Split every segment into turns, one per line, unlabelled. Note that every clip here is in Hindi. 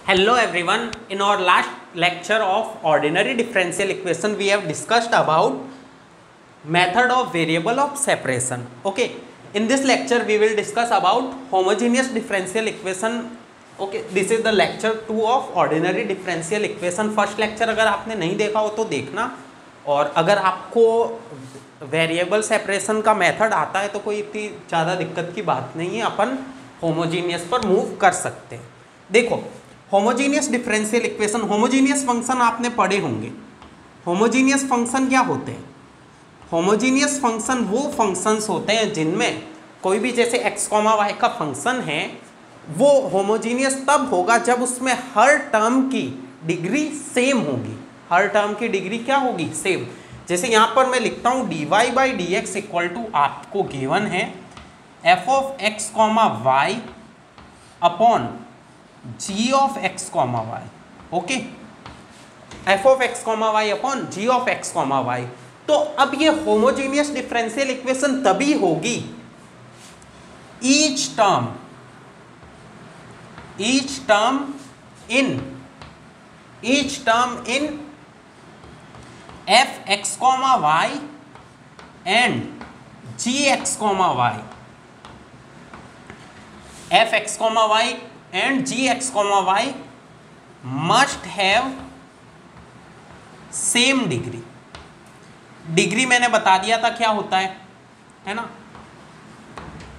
Hello everyone, in our last lecture of ordinary differential equation we have discussed about method of variable of separation. Okay, in this lecture we will discuss about homogeneous differential equation. Okay, this is the lecture 2 of ordinary differential equation. First lecture अगर आपने नहीं देखा हो तो देखना, और अगर आपको वेरिएबल सेपरेशन का मेथड आता है तो कोई इतनी ज़्यादा दिक्कत की बात नहीं है, अपन होमोजीनियस पर मूव कर सकते हैं. देखो, homogeneous differential equation, homogeneous function आपने पढ़े होंगे. होमोजीनियस फंक्शन क्या होते हैं? होमोजीनियस फंक्शन वो फंक्शंस होते हैं जिनमें कोई भी, जैसे x, y का फंक्शन है, वो होमोजीनियस तब होगा जब उसमें हर टर्म की डिग्री सेम होगी. हर टर्म की डिग्री क्या होगी? सेम. जैसे यहाँ पर मैं लिखता हूँ dy/dx इक्वल टू, आपको गिवन है f(x, y) upon g(x, y). Okay, f(x, y) upon g(x, y). तो अब ये होमोजीनियस डिफरेंशियल इक्वेशन तभी होगी each term in f(x, y) and g(x, y). f(x, y) and g(x, y) must have same degree. Degree मैंने बता दिया था क्या होता है ना.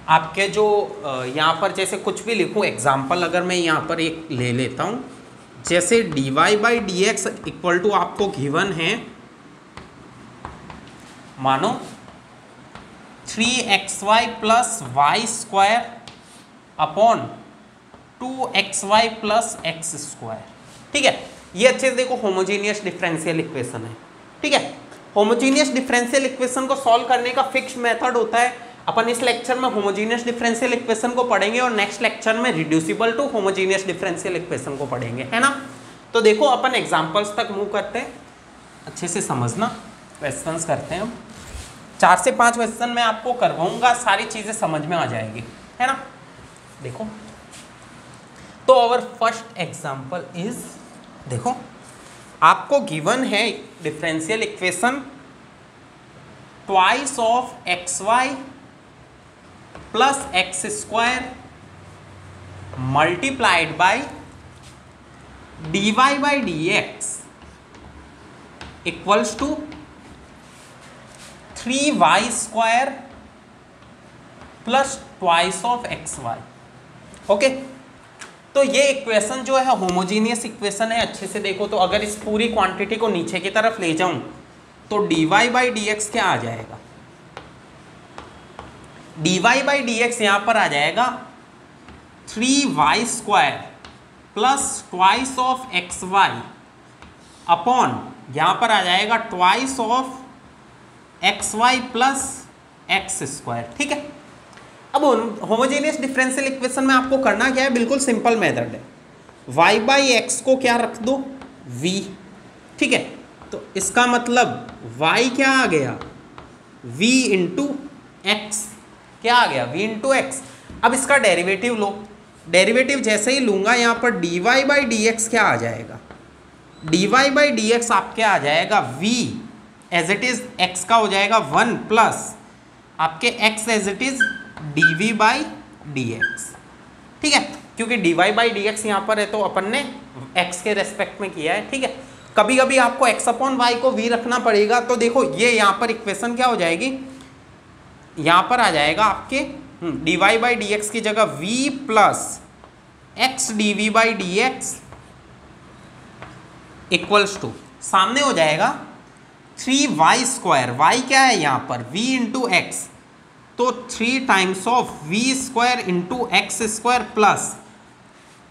आपके जो यहाँ पर जैसे कुछ भी लिखूँ, एग्जाम्पल अगर मैं यहाँ पर एक ले लेता हूँ, जैसे dy/dx इक्वल टू आपको गिवन है, मानो 3xy plus y square upon 2xy plus x square. ठीक है, ये अच्छे से देखो, होमोजीनियस डिफरेंशियल इक्वेशन है. ठीक है, होमोजीनियस डिफरेंशियल इक्वेशन को सॉल्व करने का फिक्स मेथड होता है. अपन इस लेक्चर में होमोजीनियस डिफरेंशियल इक्वेशन को पढ़ेंगे और नेक्स्ट लेक्चर में reducible to homogeneous differential equation को पढ़ेंगे, है ना. तो देखो, अपन एग्जांपल्स तक मूव करते हैं, अच्छे से समझना. क्वेश्चंस करते हैं हम. 4 से 5 क्वेश्चन मैं आपको करवाऊंगा, सारी चीजें समझ में आ जाएगी, है ना. देखो, तो आवर फर्स्ट एग्जांपल इज, देखो आपको गिवन है differential equation twice of xy plus x square multiplied by dy/dx equals to 3y square plus twice of xy. Okay, तो ये इक्वेशन जो है होमोजीनियस इक्वेशन है. अच्छे से देखो, तो अगर इस पूरी क्वांटिटी को नीचे की तरफ ले जाऊं तो dy/dx क्या आ जाएगा? dy/dx यहां पर आ जाएगा 3y square plus twice of xy upon, यहां पर आ जाएगा twice of xy plus x square. ठीक है, अब होमोजेनियस डिफरेंशियल इक्वेशन में आपको करना क्या है? बिल्कुल सिंपल मेथड है. y/x को क्या रख दो? v. ठीक है, तो इसका मतलब y क्या आ गया? v into x. क्या आ गया? v into x. अब इसका डेरिवेटिव लो. डेरिवेटिव जैसे ही लूंगा, यहाँ पर dy/dx क्या आ जाएगा? dy/dx आपके आ जाएगा v as it is x का हो जाएगा 1 प्लस आपके x as it is dv/dx. ठीक है, क्योंकि dy/dx यहाँ पर है तो अपन ने x के रेस्पेक्ट में किया है. ठीक है, कभी कभी आपको x अपॉन y को v रखना पड़ेगा. तो देखो, ये यहाँ पर इक्वेशन क्या हो जाएगी? यहाँ पर आ जाएगा आपके dy/dx की जगह v plus x dv/dx equals to, सामने हो जाएगा 3y स्क्वायर. y क्या है यहाँ पर? v into x. तो 3 times of v square into x square plus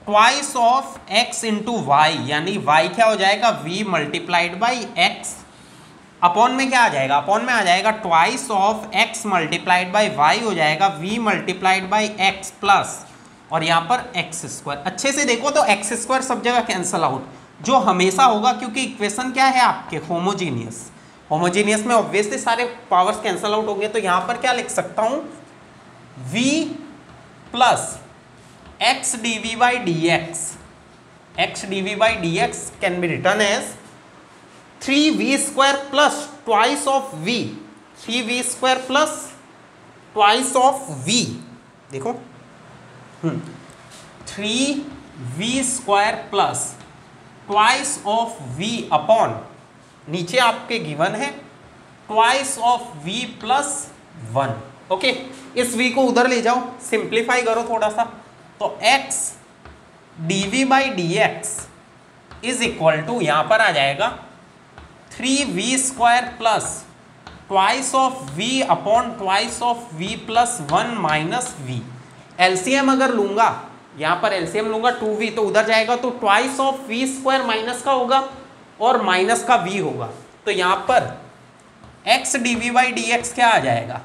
twice of x into y, यानी y क्या हो जाएगा? v multiplied by x upon में क्या आ जाएगा? अपॉन में आ जाएगा twice of x multiplied by y हो जाएगा v multiplied by x plus, और यहाँ पर x स्क्वायर. अच्छे से देखो तो x स्क्वायर सब जगह कैंसल आउट, जो हमेशा होगा, क्योंकि इक्वेशन क्या है आपके? होमोजीनियस. होमोजीनियस में ऑब्वियसली सारे पावर्स कैंसल आउट होंगे. तो यहाँ पर क्या लिख सकता हूँ? v plus x d v by D x x dv by dx can be written as 3v square plus twice of v, 3v square plus twice of v, देखो 3v square plus twice of v upon, नीचे आपके गिवन है twice of v plus 1, okay. इस v को उधर ले जाओ, सिंप्लीफाई करो थोड़ा सा, तो x dv by dx is equal to, यहां पर आ जाएगा 3v square plus twice of v upon twice of v plus 1 minus v। LCM अगर लूंगा, यहां पर एलसीएम लूंगा 2v, तो उधर जाएगा तो twice of v square minus का होगा और माइनस का v होगा, तो यहां पर x dv by dx क्या आ जाएगा,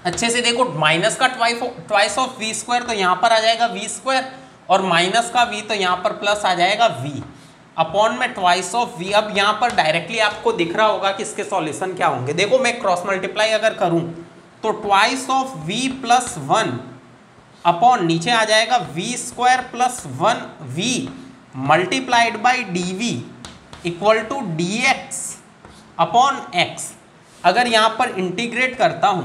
अच्छे से देखो, माइनस का ट्वाइस ऑफ v स्क्वायर, तो यहां पर आ जाएगा v स्क्वायर, और माइनस का v, तो यहां पर प्लस आ जाएगा v अपॉन में ट्वाइस ऑफ v। अब यहाँ पर डायरेक्टली आपको दिख रहा होगा कि इसके सॉल्यूशन क्या होंगे। देखो मैं क्रॉस मल्टीप्लाई अगर करूं तो twice of v plus 1 upon नीचे आ जाएगा v square plus 1v multiplied by dv equal to dx upon x। अगर यहाँ पर इंटीग्रेट करता हूं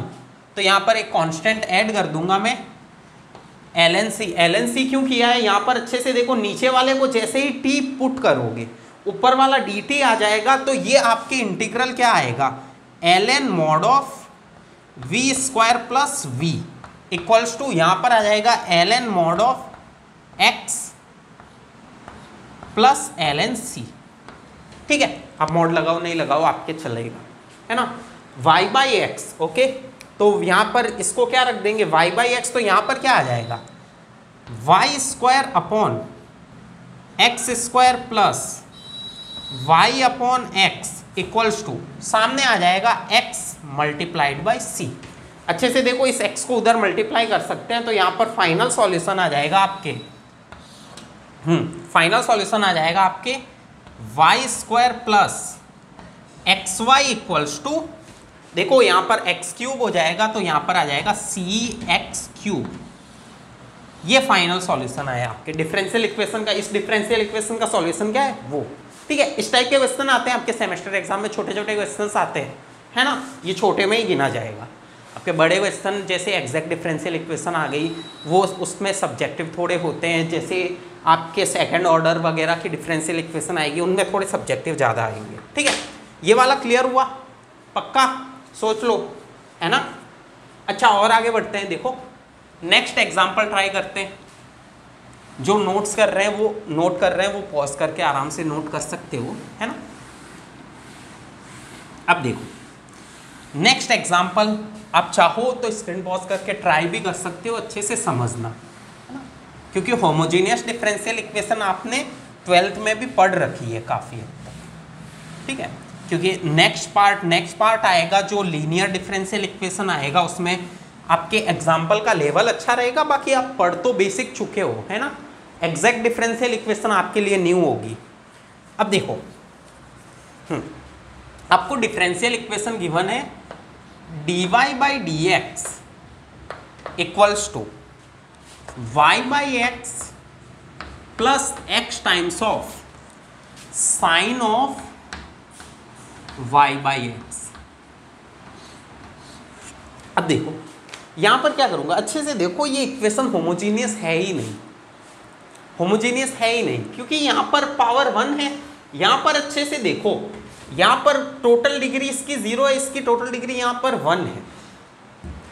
तो यहाँ पर एक कांस्टेंट ऐड कर दूंगा मैं, ln c क्यों किया है, यहाँ पर अच्छे से देखो, नीचे वाले को जैसे ही t पुट करोगे ऊपर वाला dt आ जाएगा, तो ये आपके इंटीग्रल क्या आएगा, ln mod of v square plus v equals to, यहाँ पर आ जाएगा ln mod of x plus ln c, ठीक है। आप मॉड लगाओ नहीं लगाओ आपके चलेगा, है ना, y बाई एक्स, ओके। तो यहां पर इसको क्या रख देंगे, y बाई एक्स, तो यहां पर क्या आ जाएगा, y square upon x square plus y upon x equals to, सामने आ जाएगा x मल्टीप्लाइड बाई c। अच्छे से देखो, इस x को उधर मल्टीप्लाई कर सकते हैं, तो यहां पर फाइनल सॉल्यूशन आ जाएगा आपके, फाइनल सॉल्यूशन आ जाएगा आपके y square plus x y equals to, देखो यहां पर x क्यूब हो जाएगा, तो यहां पर आ जाएगा cx क्यूब। ये फाइनल सॉल्यूशन आया आपके डिफरेंशियल इक्वेशन का। इस डिफरेंशियल इक्वेशन का सॉल्यूशन क्या है वो, ठीक है। इस टाइप के क्वेश्चन आते हैं आपके सेमेस्टर एग्जाम में, छोटे छोटे क्वेश्चन आते हैं, है ना, ये छोटे में ही गिना जाएगा। आपके बड़े क्वेश्चन जैसे एग्जैक्ट डिफरेंशियल इक्वेशन आ गई, वो उसमें सब्जेक्टिव थोड़े होते हैं, जैसे आपके सेकंड ऑर्डर वगैरह की डिफरेंशियल इक्वेशन आएगी, उनमें थोड़े सब्जेक्टिव ज़्यादा आएंगे, ठीक है। ये वाला क्लियर हुआ, पक्का सोच लो, है ना। अच्छा, और आगे बढ़ते हैं, देखो नेक्स्ट एग्जाम्पल ट्राई करते हैं। जो नोट्स कर रहे हैं वो नोट कर रहे हैं, वो पॉज करके आराम से नोट कर सकते हो, है ना। अब देखो नेक्स्ट एग्जाम्पल, आप चाहो तो स्क्रीन पॉज करके ट्राई भी कर सकते हो, अच्छे से समझना, है ना, क्योंकि होमोजेनियस डिफरेंशियल इक्वेशन आपने 12th में भी पढ़ रखी है काफ़ी हद तक, ठीक है। क्योंकि नेक्स्ट पार्ट आएगा जो लीनियर डिफरेंशियल इक्वेशन आएगा, उसमें आपके एग्जाम्पल का लेवल अच्छा रहेगा, बाकी आप पढ़ तो बेसिक चुके हो, है ना। एग्जैक्ट डिफरेंशियल इक्वेशन आपके लिए न्यू होगी। अब देखो, आपको डिफरेंशियल इक्वेशन गिवन है dy by D x equals to y by x plus x times of sine of y by x. अब देखो यहां पर क्या करूंगा, अच्छे से देखो, ये इक्वेशन होमोजीनियस है ही नहीं, होमोजीनियस है ही नहीं, क्योंकि यहां पर पावर 1 है। यहां पर अच्छे से देखो, यहां पर टोटल डिग्री इसकी 0 है, इसकी टोटल डिग्री यहां पर 1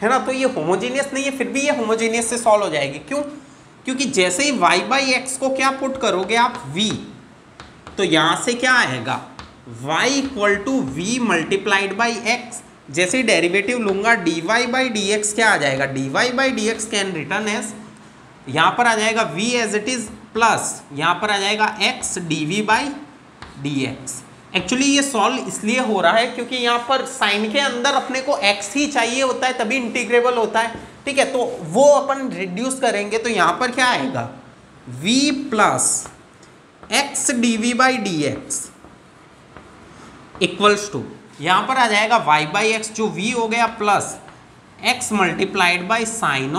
है ना। तो ये होमोजीनियस नहीं है, फिर भी ये होमोजीनियस से सॉल्व हो जाएगी। क्यों, क्योंकि जैसे ही y बाई एक्स को क्या पुट करोगे आप v, तो यहां से क्या आएगा y equal to v multiplied by x. जैसे ही डेरिवेटिव लूंगा dy बाई डी एक्स क्या आ जाएगा, dy by D x can written as, यहाँ पर आ जाएगा v एज इट इज प्लस यहाँ पर आ जाएगा x dv by D x. Actually ये सॉल्व इसलिए हो रहा है क्योंकि यहाँ पर साइन के अंदर अपने को x ही चाहिए होता है, तभी इंटीग्रेबल होता है, ठीक है। तो वो अपन रिड्यूस करेंगे, तो यहाँ पर क्या आएगा v plus x dv by D x equals to, यहाँ पर आ जाएगा y बाई एक्स जो v हो गया plus x multiplied by sine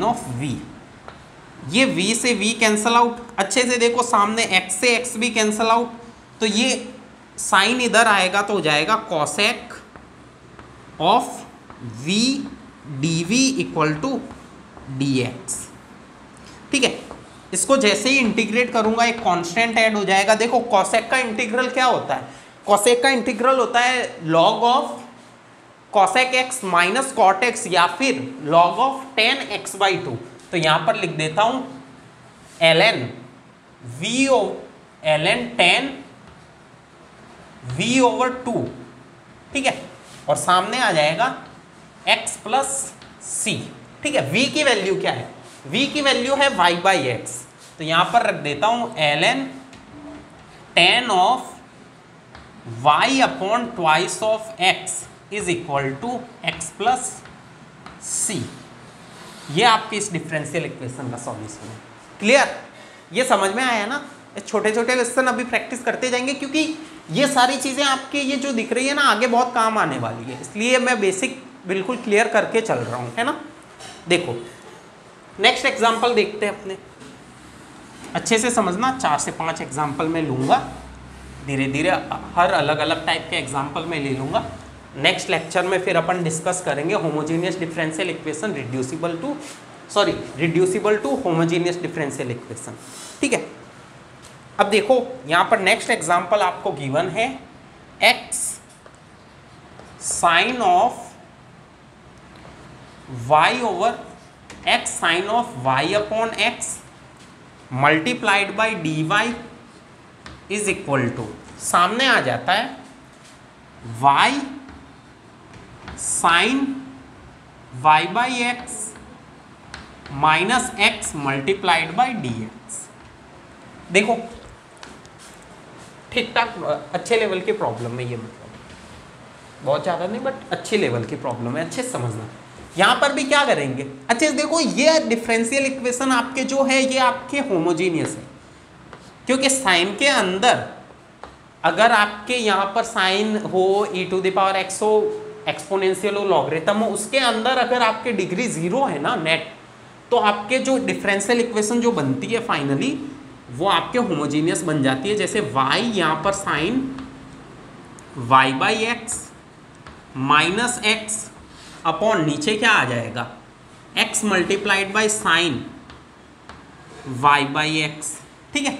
of v। ये v से v कैंसल आउट, अच्छे से देखो सामने x से x भी कैंसल आउट, तो ये साइन इधर आएगा तो हो जाएगा cosec of v dv equal to dx। ठीक है, इसको जैसे ही इंटीग्रेट करूंगा एक कांस्टेंट ऐड हो जाएगा। देखो कॉसेक का इंटीग्रल क्या होता है, कॉसेक का इंटीग्रल होता है log of cosec x minus cot x या फिर लॉग ऑफ tan x/2। तो यहां पर लिख देता हूं ln tan v/2। ठीक है, और सामने आ जाएगा x प्लस सी। ठीक है, v की वैल्यू क्या है, v की वैल्यू है y/x, तो यहां पर रख देता हूं ln tan of y upon twice of x is equal to x plus C. ये आपके इस डिफरेंशियल इक्वेशन का सॉल्यूशन है। क्लियर, ये समझ में आया ना। छोटे छोटे क्वेश्चन अभी प्रैक्टिस करते जाएंगे, क्योंकि ये सारी चीज़ें आपके ये जो दिख रही है ना आगे बहुत काम आने वाली है, इसलिए मैं बेसिक बिल्कुल क्लियर करके चल रहा हूँ, है ना। देखो नेक्स्ट एग्जाम्पल देखते हैं अपने, अच्छे से समझना। 4 से 5 एग्जाम्पल मैं लूँगा, धीरे धीरे हर अलग अलग टाइप के एग्जाम्पल मैं ले लूँगा। नेक्स्ट लेक्चर में फिर अपन डिस्कस करेंगे homogeneous differential equation reducible to homogeneous differential equation. ठीक है, अब देखो यहाँ पर नेक्स्ट एग्जाम्पल आपको गिवन है x sine of y over x sine of y upon x multiplied by d y is equal to, सामने आ जाता है y sine y by x minus x multiplied by D x. देखो ठीक ठाक अच्छे लेवल की प्रॉब्लम है ये, मतलब बहुत ज़्यादा नहीं बट अच्छे लेवल की प्रॉब्लम है, अच्छे से समझना। यहाँ पर भी क्या करेंगे, अच्छे से देखो ये डिफरेंशियल इक्वेशन आपके जो है ये आपके होमोजीनियस है, क्योंकि साइन के अंदर अगर आपके यहाँ पर साइन हो e⁻x हो, एक्सपोनेंशियल हो, लॉगरिथम हो, उसके अंदर अगर आपके डिग्री 0 है ना नेट, तो आपके जो डिफरेंशियल इक्वेशन जो बनती है फाइनली वो आपके होमोजीनियस बन जाती है। जैसे y यहाँ पर sign y/x minus x upon नीचे क्या आ जाएगा x multiplied by sign y/x। ठीक है,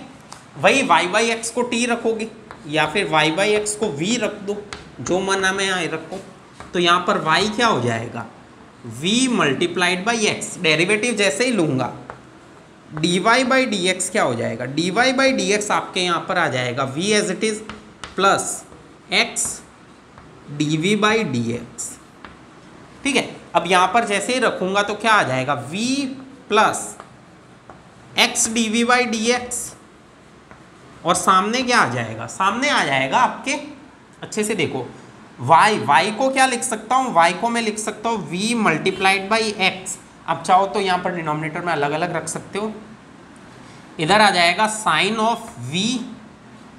वही y/x को t रखोगे या फिर y/x को v रख दो, जो मन में आए रखो। तो यहाँ पर y क्या हो जाएगा v multiplied by x, derivative जैसे ही लूँगा dy बाई डी एक्स क्या हो जाएगा, dy बाई डी एक्स आपके यहाँ पर आ जाएगा v as it is plus x dv by D x. ठीक है, अब यहाँ पर जैसे ही रखूँगा तो क्या आ जाएगा v plus x dv by D x, और सामने क्या आ जाएगा, सामने आ जाएगा आपके, अच्छे से देखो y को क्या लिख सकता हूँ, y को मैं लिख सकता हूँ v मल्टीप्लाइड बाई x। अब चाहो तो यहाँ पर डिनोमिनेटर में अलग अलग रख सकते हो, इधर आ जाएगा sine of v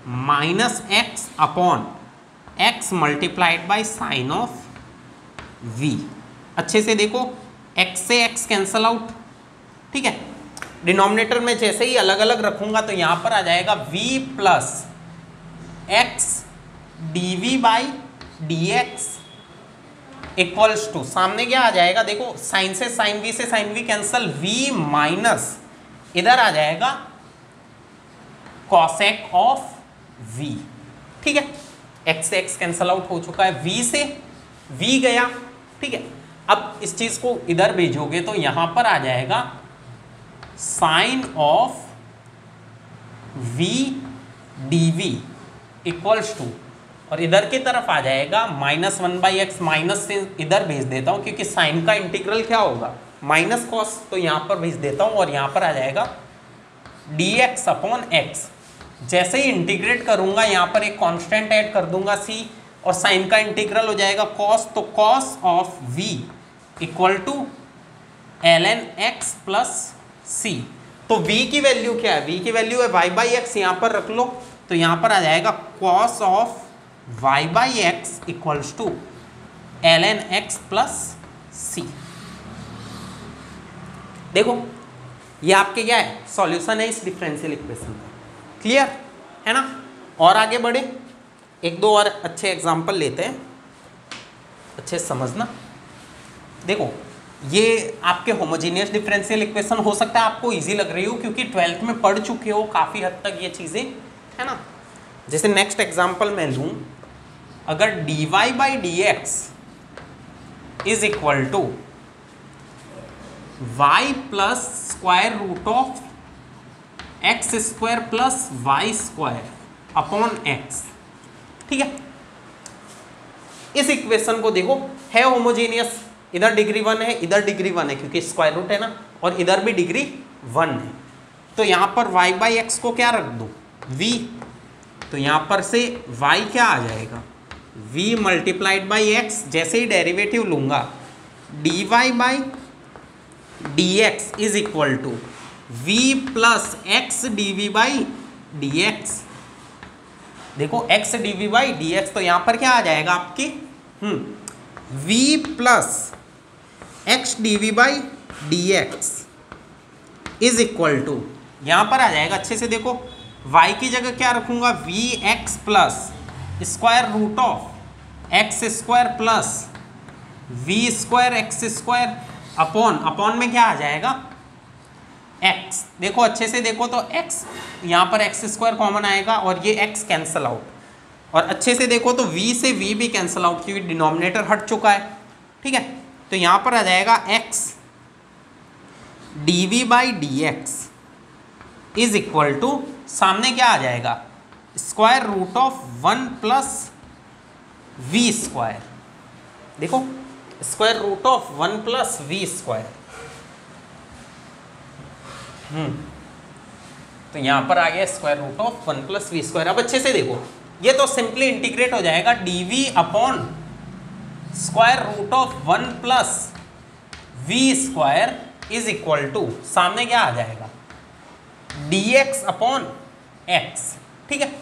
minus x upon x multiplied by sine of v। अच्छे से देखो x से x कैंसल आउट। ठीक है, डिनोमिनेटर में जैसे ही अलग अलग रखूंगा तो यहाँ पर आ जाएगा v plus x dv by D x equals to, सामने क्या आ जाएगा, देखो साइन से sine v cancel, v minus इधर आ जाएगा कॉसेक ऑफ v। ठीक है, x से x कैंसल आउट हो चुका है, v से v गया। ठीक है, अब इस चीज को इधर भेजोगे तो यहां पर आ जाएगा sine of v dv equals to, और इधर की तरफ आ जाएगा -1/x, माइनस से इधर भेज देता हूँ क्योंकि साइन का इंटीग्रल क्या होगा माइनस कॉस, तो यहाँ पर भेज देता हूँ और यहाँ पर आ जाएगा dx अपॉन x। जैसे ही इंटीग्रेट करूँगा यहाँ पर एक कांस्टेंट ऐड कर दूंगा c, और साइन का इंटीग्रल हो जाएगा कॉस, तो cos of v equal to ln x plus c। तो v की वैल्यू क्या है, v की वैल्यू है y/x, यहाँ पर रख लो, तो यहाँ पर आ जाएगा cos of y/x equals to ln x plus c। देखो ये आपके क्या है, सॉल्यूशन है इस डिफरेंशियल इक्वेशन का। क्लियर है ना। और आगे बढ़े, एक दो और अच्छे एग्जांपल लेते हैं, अच्छे समझना। देखो ये आपके होमोजीनियस डिफरेंशियल इक्वेशन हो सकता है आपको इजी लग रही हो क्योंकि 12th में पढ़ चुके हो काफ़ी हद तक ये चीज़ें, है ना। जैसे नेक्स्ट एग्जांपल मैं लूँ, अगर dy by D x is equal to y plus square root of x square plus y square upon x, ठीक है। इस इक्वेशन को देखो, है होमोजीनियस, इधर डिग्री 1 है, इधर डिग्री 1 है क्योंकि स्क्वायर रूट है ना, और इधर भी डिग्री 1 है। तो यहाँ पर y बाई एक्स को क्या रख दो, v, तो यहाँ पर से y क्या आ जाएगा, v मल्टीप्लाइड बाई एक्स, जैसे ही डेरिवेटिव लूँगा dy by D x is equal to v plus x d v by D x. देखो x dv बाई dx, तो यहाँ पर क्या आ जाएगा आपकी v प्लस एक्स dv by dx is equal to, यहाँ पर आ जाएगा, अच्छे से देखो, y की जगह क्या रखूँगा, v x plus square root of x square plus we square x square upon में क्या आ जाएगा x। देखो अच्छे से देखो तो x, यहाँ पर एक्स स्क्वायर कॉमन आएगा और ये x कैंसल आउट, और अच्छे से देखो तो v से v भी कैंसल आउट क्योंकि डिनोमिनेटर हट चुका है, ठीक है। तो यहाँ पर आ जाएगा x dv by D x is equal to, सामने क्या आ जाएगा, square root of 1 plus we square. देखो square root of 1 plus we square, तो यहां पर आ गया square root of 1 plus we square. अब अच्छे से देखो, ये तो सिंपली इंटीग्रेट हो जाएगा dv upon square root of 1 plus we square is equal to, सामने क्या आ जाएगा, dx अपॉन x, ठीक है।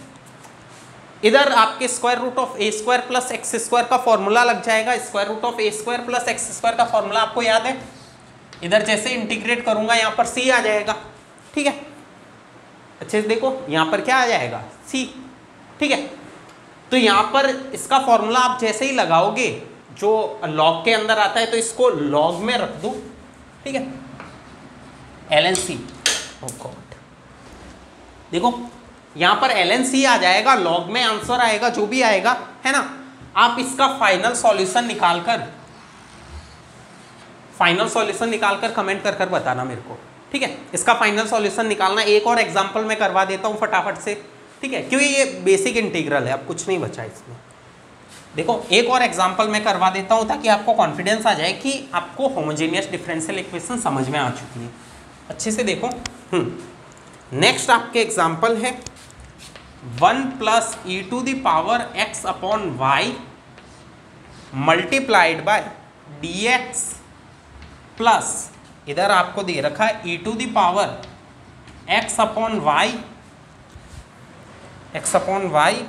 इधर आपके square root of a square plus x square का फॉर्मूला लग जाएगा। Square root of a square plus x square का फॉर्मूला आपको याद है, इधर जैसे इंटीग्रेट करूंगा यहाँ पर c आ जाएगा, ठीक है। अच्छे से देखो यहाँ पर क्या आ जाएगा, c, ठीक है। तो यहाँ पर इसका फॉर्मूला आप जैसे ही लगाओगे, जो लॉग के अंदर आता है तो इसको लॉग में रख दो, ठीक है, ln-c। देखो यहाँ पर ln-c आ जाएगा, लॉग में आंसर आएगा जो भी आएगा, है ना। आप इसका फाइनल सॉल्यूशन निकालकर कमेंट कर बताना मेरे को, ठीक है। इसका फाइनल सॉल्यूशन निकालना, एक और एग्जांपल मैं करवा देता हूँ फटाफट से, ठीक है, क्योंकि ये बेसिक इंटीग्रल है, अब कुछ नहीं बचा इसमें। देखो एक और एग्जांपल मैं करवा देता हूँ ताकि आपको कॉन्फिडेंस आ जाए कि आपको होमोजेनियस डिफरेंशियल इक्वेशन समझ में आ चुकी है। अच्छे से देखो, नेक्स्ट आपके एग्जांपल है 1 plus E to the power X upon Y multiplied by D X plus, इधर आपको दे रखा है E to the power X upon Y,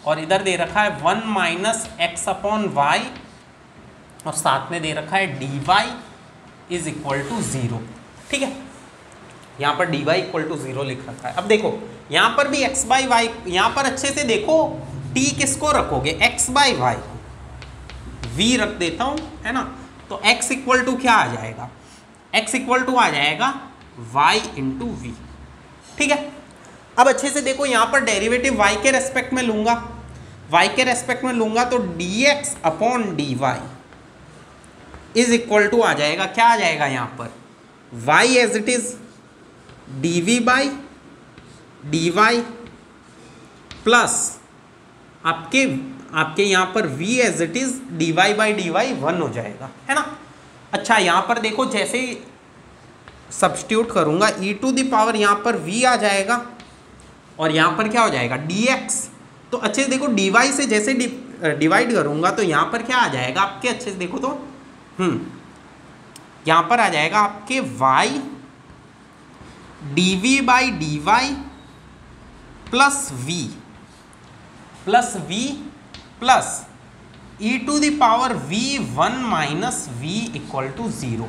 और इधर दे रखा है 1 माइनस एक्स अपॉन वाई, और साथ में दे रखा है d y is equal to 0, ठीक है। यहाँ पर dy इक्वल टू 0 लिख रखा है। अब देखो यहाँ पर भी x बाई वाई, यहाँ पर अच्छे से देखो t किसको रखोगे, x बाई वाई, v रख देता हूँ, है ना। तो x इक्वल टू क्या आ जाएगा, x इक्वल टू आ जाएगा y इंटू वी, ठीक है। अब अच्छे से देखो यहाँ पर डेरिवेटिव y के रेस्पेक्ट में लूँगा, तो dx upon dy is equal to आ जाएगा, क्या आ जाएगा यहाँ पर, y as it is dv by dy plus आपके यहाँ पर v as it is dy by dy 1 हो जाएगा, है ना। अच्छा यहाँ पर देखो जैसे ही सब्स्टिट्यूट करूँगा e टू द पावर यहाँ पर v आ जाएगा, और यहाँ पर क्या हो जाएगा dx। तो अच्छे से देखो dy से जैसे डिवाइड करूँगा तो यहाँ पर क्या आ जाएगा आपके, अच्छे से देखो तो यहाँ पर आ जाएगा आपके y dv by dy plus v plus e to the power v 1 minus v equal to 0,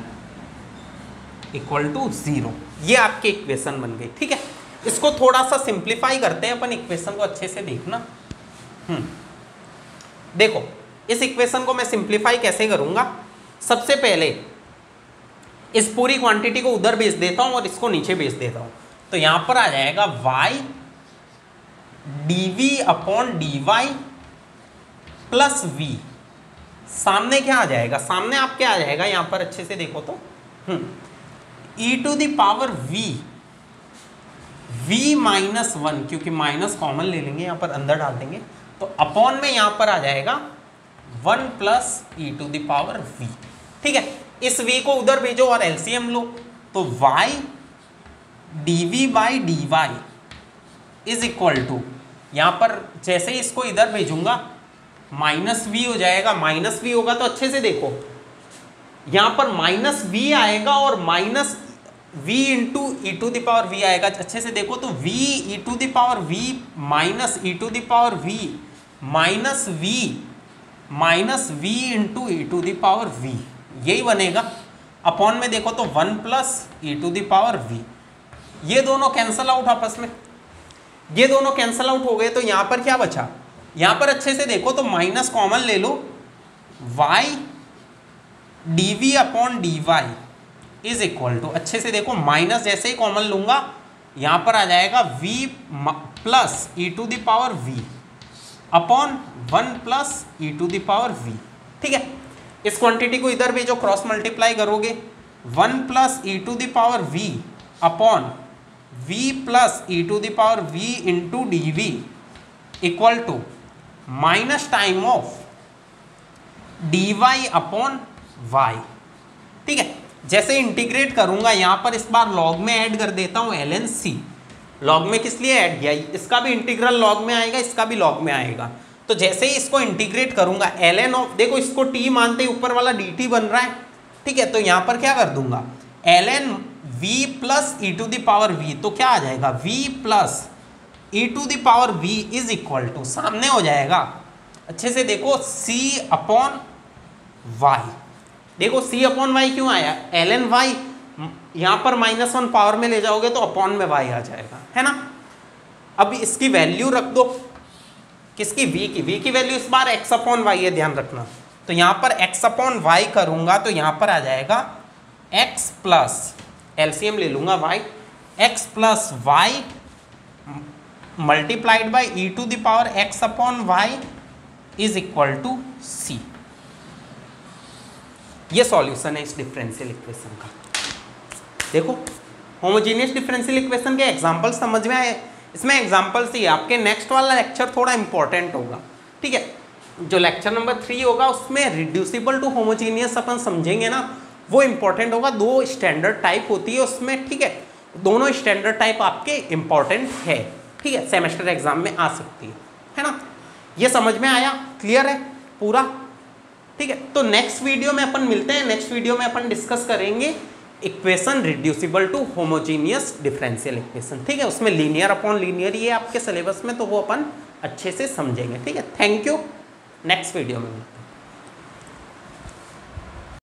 equal to 0। ये आपकी इक्वेशन बन गई। ठीक है, इसको थोड़ा सा सिंप्लीफाई करते हैं अपन, इक्वेशन को अच्छे से देखना। देखो इस इक्वेशन को मैं सिंप्लीफाई कैसे करूंगा, सबसे पहले इस पूरी क्वांटिटी को उधर भेज देता हूं और इसको नीचे भेज देता हूं। तो यहां पर आ जाएगा y dv upon dy plus v। सामने क्या आ जाएगा, सामने आप क्या आ जाएगा यहां पर अच्छे से देखो तो e to the power v minus 1, क्योंकि माइनस कॉमन ले लेंगे यहां पर, अंदर डाल देंगे तो अपॉन में यहां पर आ जाएगा 1 plus E to the power v। ठीक है, इस v को उधर भेजो और एलसीएम लो, तो y dv by dy is equal to, यहां पर जैसे ही इसको इधर भेजूंगा माइनस v हो जाएगा। माइनस v होगा तो अच्छे से देखो यहां पर माइनस v आएगा और minus v into e to the power v आएगा। अच्छे से देखो तो v e to the power v minus e to the power v minus v into e to the power v, यही बनेगा। अपॉन में देखो तो 1 plus E to the power v, ये दोनों कैंसल आउट आपस में, ये दोनों कैंसल आउट हो गए। तो यहां पर क्या बचा, यहां पर अच्छे से देखो तो माइनस कॉमन ले लो, y dv upon dy is equal to, अच्छे से देखो माइनस जैसे ही कॉमन लूंगा यहां पर आ जाएगा v plus E to the power v upon 1 plus E to the power v। ठीक है, इस क्वांटिटी को इधर भेजो, क्रॉस मल्टीप्लाई करोगे 1 plus E to the power v upon v plus E to the power v into d v equal to minus time of d y upon y. ठीक है, जैसे इंटीग्रेट करूंगा यहां पर इस बार लॉग में ऐड कर देता हूं ln c। लॉग में किस लिए ऐड किया, इसका भी इंटीग्रल लॉग में आएगा, इसका भी लॉग में आएगा। तो जैसे ही इसको इंटीग्रेट करूंगा ln ऑफ, देखो इसको t मानते ऊपर वाला dt बन रहा है। ठीक है, तो यहां पर क्या कर दूंगा ln v plus E to the power v, तो क्या आ जाएगा v plus E to the power v is equal to, सामने हो जाएगा अच्छे से देखो c अपॉन y। देखो c अपॉन y क्यों आया, ln y यहां पर -1 पावर में ले जाओगे तो अपॉन में y आ जाएगा, है ना। अब इसकी वैल्यू रख दो, किसकी, v की वैल्यू इस बार x अपॉन y है, ध्यान रखना। तो यहां पर x अपॉन y करूंगा तो यहां पर आ जाएगा x प्लस, एलसीएम ले लूंगा y, x plus y multiplied by e to the power x upon y is equal to c। ये सॉल्यूशन है इस डिफरेंशियल इक्वेशन का। देखो होमोजेनियस डिफरेंशियल इक्वेशन के एग्जांपल समझ में आए, इसमें एग्जांपल से आपके नेक्स्ट वाला लेक्चर थोड़ा इंपॉर्टेंट होगा। ठीक है, जो लेक्चर नंबर 3 होगा उसमें रिड्यूसिबल टू होमोजेनियस अपन समझेंगे ना, वो इंपॉर्टेंट होगा। 2 स्टैंडर्ड टाइप होती है उसमें। ठीक है, दोनों स्टैंडर्ड टाइप आपके इंपॉर्टेंट है। ठीक है, सेमेस्टर एग्जाम में आ सकती है ना। ये समझ में आया, क्लियर है पूरा। ठीक है, तो नेक्स्ट वीडियो में अपन मिलते हैं। नेक्स्ट वीडियो में अपन डिस्कस करेंगे equation reducible to homogeneous differential equation. ठीक है, उसमें लीनियर अपॉन लीनियर ही है आपके सिलेबस में, तो वो अपन अच्छे से समझेंगे। ठीक है, थैंक यू, नेक्स्ट वीडियो में मिलते हैं।